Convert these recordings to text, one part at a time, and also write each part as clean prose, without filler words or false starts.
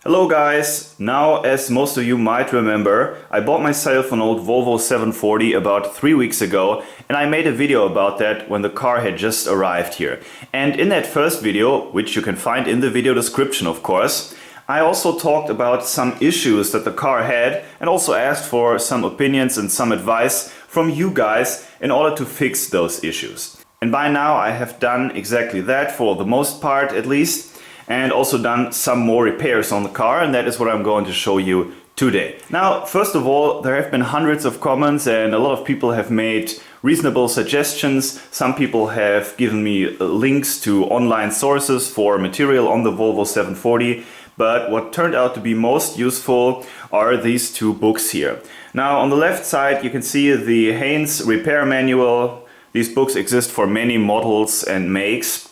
Hello guys! Now, as most of you might remember, I bought myself an old Volvo 740 about 3 weeks ago, and I made a video about that when the car had just arrived here. And in that first video, which you can find in the video description of course, I also talked about some issues that the car had and also asked for some opinions and some advice from you guys in order to fix those issues. And by now I have done exactly that, for the most part at least, and also done some more repairs on the car, and that is what I'm going to show you today. Now, first of all, there have been hundreds of comments and a lot of people have made reasonable suggestions. Some people have given me links to online sources for material on the Volvo 740, but what turned out to be most useful are these two books here. Now, on the left side you can see the Haynes repair manual. These books exist for many models and makes.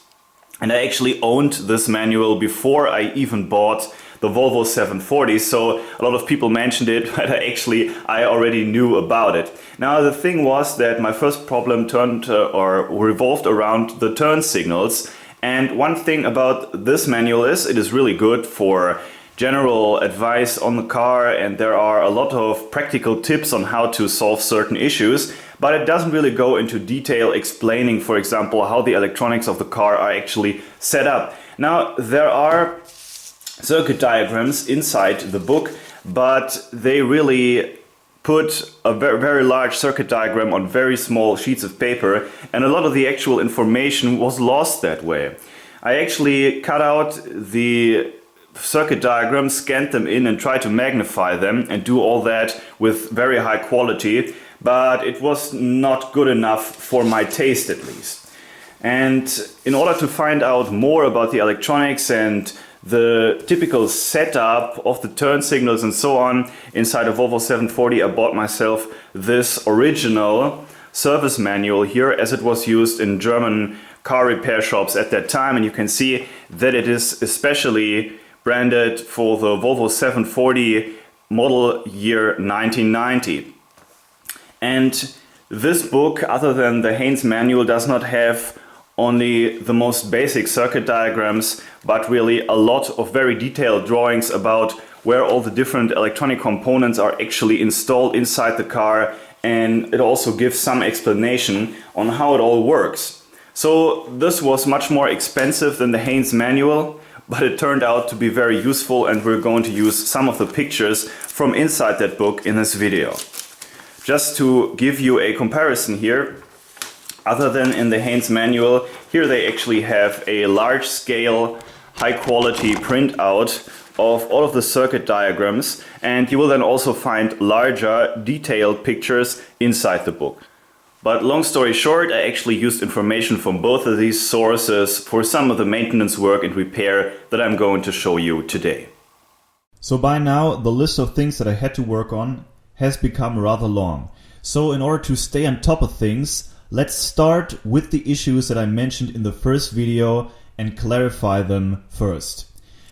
And I actually owned this manual before I even bought the Volvo 740, so a lot of people mentioned it, but I already knew about it. Now the thing was that my first problem revolved around the turn signals, and one thing about this manual is it is really good for general advice on the car, and there are a lot of practical tips on how to solve certain issues, but it doesn't really go into detail explaining, for example, how the electronics of the car are actually set up. Now, there are circuit diagrams inside the book, but they really put a very large circuit diagram on very small sheets of paper, and a lot of the actual information was lost that way. I actually cut out the circuit diagrams, scanned them in and tried to magnify them and do all that with very high quality, but it was not good enough for my taste at least. And in order to find out more about the electronics and the typical setup of the turn signals and so on inside a Volvo 740, I bought myself this original service manual here, as it was used in German car repair shops at that time, and you can see that it is especially branded for the Volvo 740 model year 1990. And this book, other than the Haynes manual, does not have only the most basic circuit diagrams, but really a lot of very detailed drawings about where all the different electronic components are actually installed inside the car, and it also gives some explanation on how it all works. So this was much more expensive than the Haynes manual, but it turned out to be very useful, and we're going to use some of the pictures from inside that book in this video. Just to give you a comparison here, other than in the Haynes manual, here they actually have a large scale, high quality printout of all of the circuit diagrams, and you will then also find larger detailed pictures inside the book. But long story short, I actually used information from both of these sources for some of the maintenance work and repair that I'm going to show you today. So by now, the list of things that I had to work on has become rather long. So in order to stay on top of things, let's start with the issues that I mentioned in the first video and clarify them first.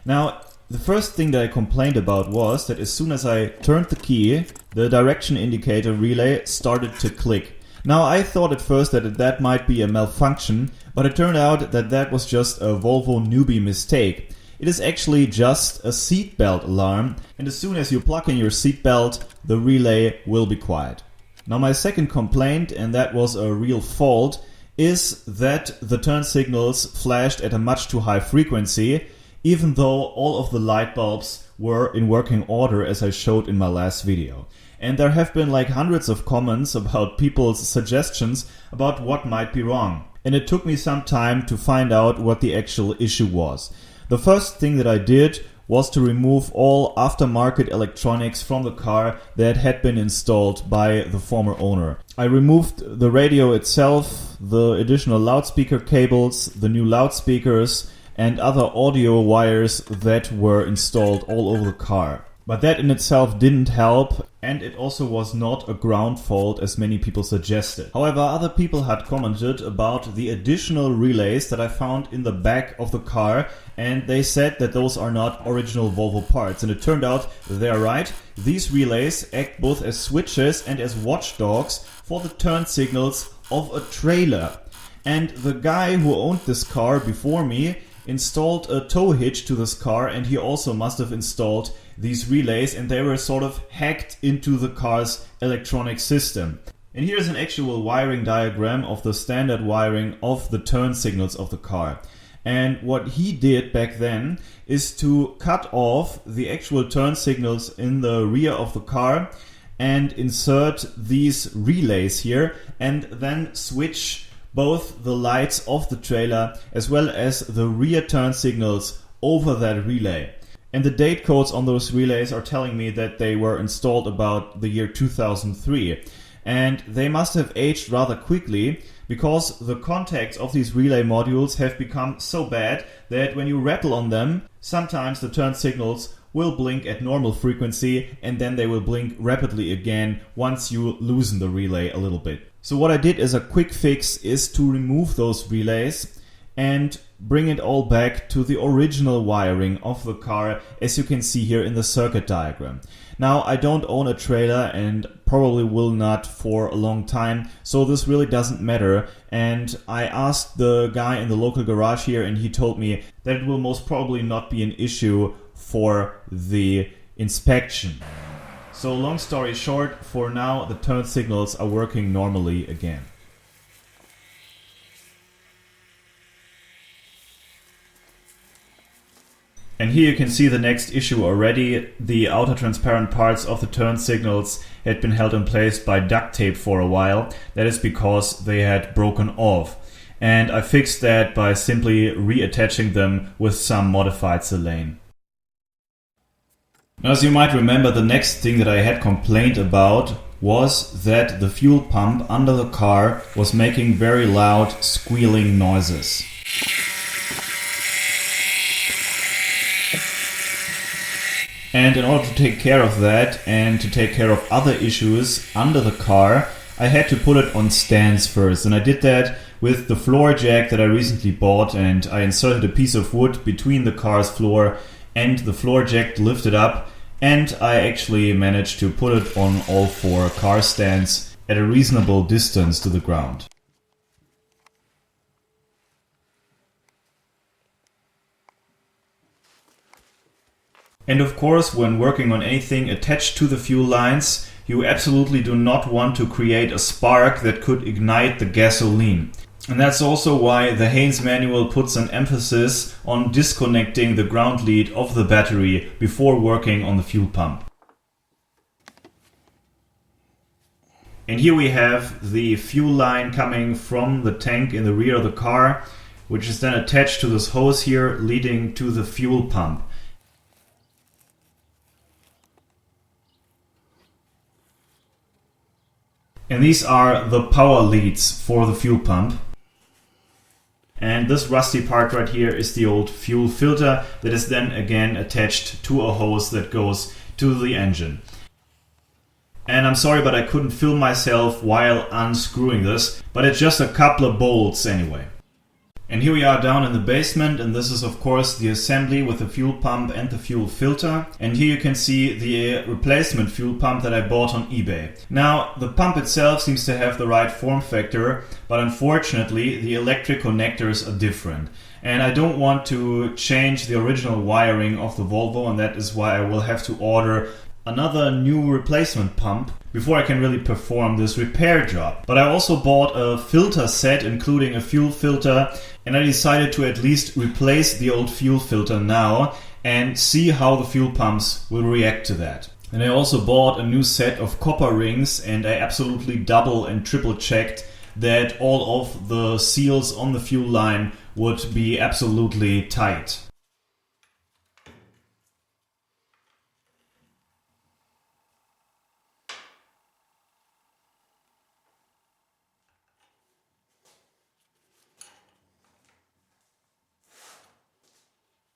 Now, the first thing that I complained about was that as soon as I turned the key, the direction indicator relay started to click. Now, I thought at first that that might be a malfunction, but it turned out that that was just a Volvo newbie mistake. It is actually just a seatbelt alarm, and as soon as you plug in your seatbelt, the relay will be quiet. Now, my second complaint, and that was a real fault, is that the turn signals flashed at a much too high frequency, even though all of the light bulbs were in working order, as I showed in my last video. And there have been like hundreds of comments about people's suggestions about what might be wrong. And it took me some time to find out what the actual issue was. The first thing that I did was to remove all aftermarket electronics from the car that had been installed by the former owner. I removed the radio itself, the additional loudspeaker cables, the new loudspeakers, and other audio wires that were installed all over the car. But that in itself didn't help, and it also was not a ground fault as many people suggested. However, other people had commented about the additional relays that I found in the back of the car, and they said that those are not original Volvo parts. And it turned out they are right. These relays act both as switches and as watchdogs for the turn signals of a trailer. And the guy who owned this car before me installed a tow hitch to this car, and he also must have installed these relays, and they were sort of hacked into the car's electronic system. And here's an actual wiring diagram of the standard wiring of the turn signals of the car. And what he did back then is to cut off the actual turn signals in the rear of the car and insert these relays here, and then switch both the lights of the trailer as well as the rear turn signals over that relay. And the date codes on those relays are telling me that they were installed about the year 2003. And they must have aged rather quickly, because the contacts of these relay modules have become so bad that when you rattle on them, sometimes the turn signals will blink at normal frequency and then they will blink rapidly again once you loosen the relay a little bit. So what I did as a quick fix is to remove those relays and bring it all back to the original wiring of the car, as you can see here in the circuit diagram. Now, I don't own a trailer and probably will not for a long time, so this really doesn't matter. And I asked the guy in the local garage here, and he told me that it will most probably not be an issue for the inspection. So long story short, for now the turn signals are working normally again. And here you can see the next issue already. The outer transparent parts of the turn signals had been held in place by duct tape for a while. That is because they had broken off. And I fixed that by simply reattaching them with some modified silicone. Now, as you might remember, the next thing that I had complained about was that the fuel pump under the car was making very loud squealing noises. And in order to take care of that and to take care of other issues under the car, I had to put it on stands first. And I did that with the floor jack that I recently bought, and I inserted a piece of wood between the car's floor and the floor jack to lift it up, and I actually managed to put it on all four car stands at a reasonable distance to the ground. And of course, when working on anything attached to the fuel lines, you absolutely do not want to create a spark that could ignite the gasoline. And that's also why the Haynes manual puts an emphasis on disconnecting the ground lead of the battery before working on the fuel pump. And here we have the fuel line coming from the tank in the rear of the car, which is then attached to this hose here leading to the fuel pump. And these are the power leads for the fuel pump. And this rusty part right here is the old fuel filter that is then again attached to a hose that goes to the engine. And I'm sorry, but I couldn't film myself while unscrewing this, but it's just a couple of bolts anyway. And here we are down in the basement, and this is of course the assembly with the fuel pump and the fuel filter. And here you can see the replacement fuel pump that I bought on eBay. Now, the pump itself seems to have the right form factor, but unfortunately the electric connectors are different. And I don't want to change the original wiring of the Volvo, and that is why I will have to order another new replacement pump before I can really perform this repair job. But I also bought a filter set including a fuel filter, and I decided to at least replace the old fuel filter now and see how the fuel pumps will react to that. And I also bought a new set of copper rings, and I absolutely double and triple checked that all of the seals on the fuel line would be absolutely tight.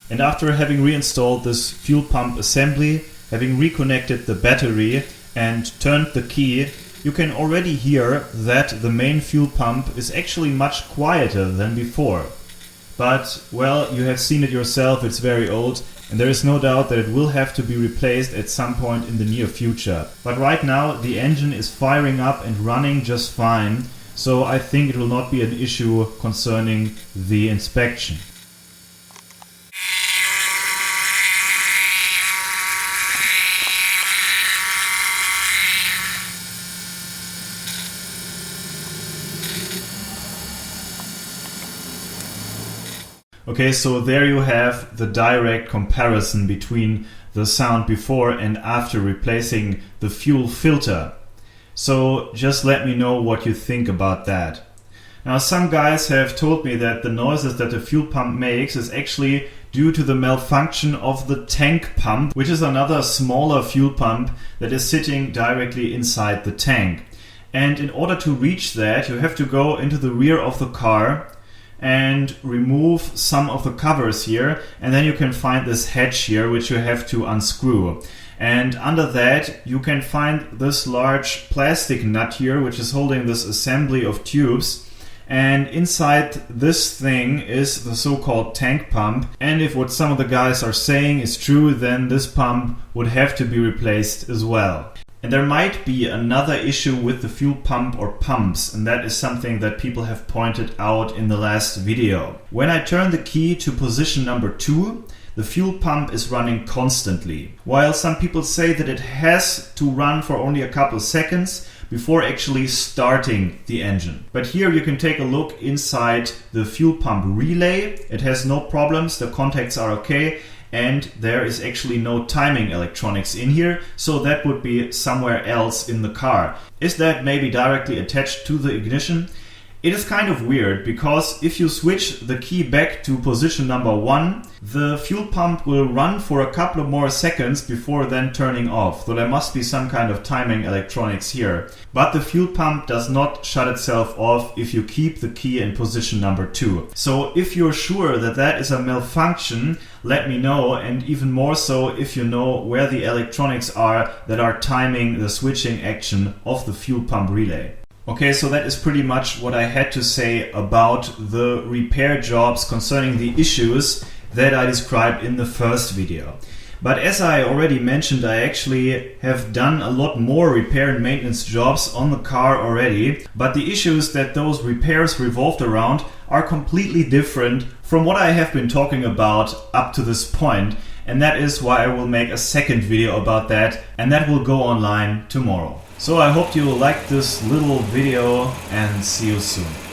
And after having reinstalled this fuel pump assembly, having reconnected the battery and turned the key, you can already hear that the main fuel pump is actually much quieter than before. But, well, you have seen it yourself, it's very old, and there is no doubt that it will have to be replaced at some point in the near future. But right now the engine is firing up and running just fine, so I think it will not be an issue concerning the inspection. Okay, so there you have the direct comparison between the sound before and after replacing the fuel filter. So just let me know what you think about that. Now, some guys have told me that the noises that the fuel pump makes is actually due to the malfunction of the tank pump, which is another smaller fuel pump that is sitting directly inside the tank. And in order to reach that, you have to go into the rear of the car and remove some of the covers here, and then you can find this hatch here which you have to unscrew. And under that you can find this large plastic nut here which is holding this assembly of tubes. And inside this thing is the so-called tank pump. And if what some of the guys are saying is true, then this pump would have to be replaced as well. And there might be another issue with the fuel pump or pumps, and that is something that people have pointed out in the last video. When I turn the key to position number 2, the fuel pump is running constantly, while some people say that it has to run for only a couple of seconds before actually starting the engine. But here you can take a look inside the fuel pump relay. It has no problems, the contacts are okay, and there is actually no timing electronics in here, so that would be somewhere else in the car. Is that maybe directly attached to the ignition? It is kind of weird, because if you switch the key back to position number 1, the fuel pump will run for a couple of more seconds before then turning off. So there must be some kind of timing electronics here. But the fuel pump does not shut itself off if you keep the key in position number 2. So if you're sure that that is a malfunction, let me know, and even more so if you know where the electronics are that are timing the switching action of the fuel pump relay. Okay, so that is pretty much what I had to say about the repair jobs concerning the issues that I described in the first video. But as I already mentioned, I actually have done a lot more repair and maintenance jobs on the car already, but the issues that those repairs revolved around are completely different from what I have been talking about up to this point, and that is why I will make a second video about that, and that will go online tomorrow. So I hope you liked this little video, and see you soon.